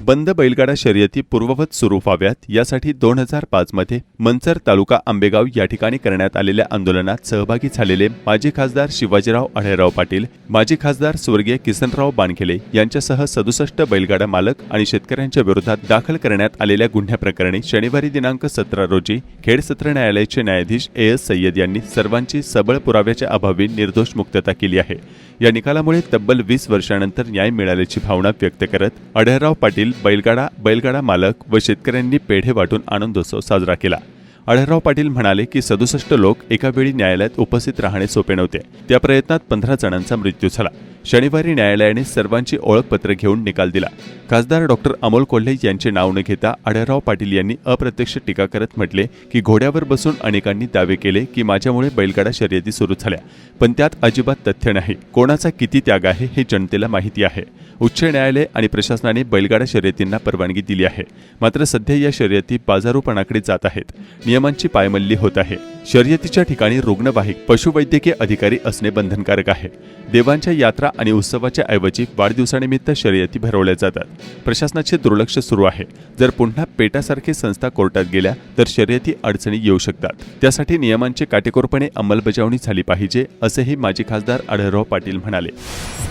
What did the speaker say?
बंद बैलगाडा शर्यती पूर्ववत सुरू व्हाव्यात यासाठी 2005 मध्ये मंचर तालुका आंबेगाव या ठिकाणी करण्यात आलेल्या आंदोलनात सहभागी झालेले माजी खासदार शिवाजीराव अढळराव पाटील, माजी खासदार स्वर्गीय किसनराव बानखेले यांच्यासह 67 बैलगाडा मालक आणि शेतकऱ्यांच्या विरोधात दाखल करण्यात आलेल्या गुन्ह्याप्रकरणी शनिवारी दिनांक 17 रोजी खेड सत्र न्यायालयाचे न्यायाधीश एस सय्यद यांनी सर्वांची सबळ पुराव्याच्या अभावी निर्दोष मुक्तता केली आहे। या निकालामुळे तब्बल 20 वर्षांनंतर न्याय मिळाल्याची भावना व्यक्त करत अढळराव पाटील, बैलगाडा मालक व शेतकऱ्यांनी पेढे वाटून आनंदोत्सव साजरा केला। अढळराव पाटील म्हणाले की 67 लोक एका वेळी न्यायालयात उपस्थित राहणे सोपे नव्हते। त्या प्रयत्नात 15 जणांचा मृत्यू झाला। शनिवारी न्यायालयाने सर्वांची ओळखपत्र घेऊन निकाल दिला। खासदार डॉक्टर अमोल कोल्हे यांचे नाव न घेता अढळराव पाटील यांनी अप्रत्यक्ष टीका करत म्हटले की घोड्यावर बसून अनेकांनी दावे केले की माझ्यामुळे बैलगाडा शर्यती सुरू झाल्या, पण त्यात अजिबात तथ्य नाही। कोणाचा किती त्याग आहे हे जनतेला माहिती आहे। उच्च न्यायालय आणि प्रशासनाने बैलगाडा शर्यतींना परवानगी दिली आहे, मात्र सध्या या शर्यती बाजारूपणाकडे जात आहेत। नियमांची पायमल्ली होत आहे। शर्यतीच्या ठिकाणी रुग्णवाहिक पशुवैद्यकीय अधिकारी असणे बंधनकारक आहे। देवांच्या यात्रा आणि उत्सवाच्या ऐवजी वाढदिवसानिमित्त शर्यती भरवल्या जातात। प्रशासनाचे दुर्लक्ष सुरू आहे। जर पुन्हा पेटासारखी संस्था कोर्टात गेल्या तर शर्यती अडचणी येऊ शकतात। त्यासाठी नियमांची काटेकोरपणे अंमलबजावणी झाली पाहिजे, असेही माजी खासदार अढळराव पाटील म्हणाले।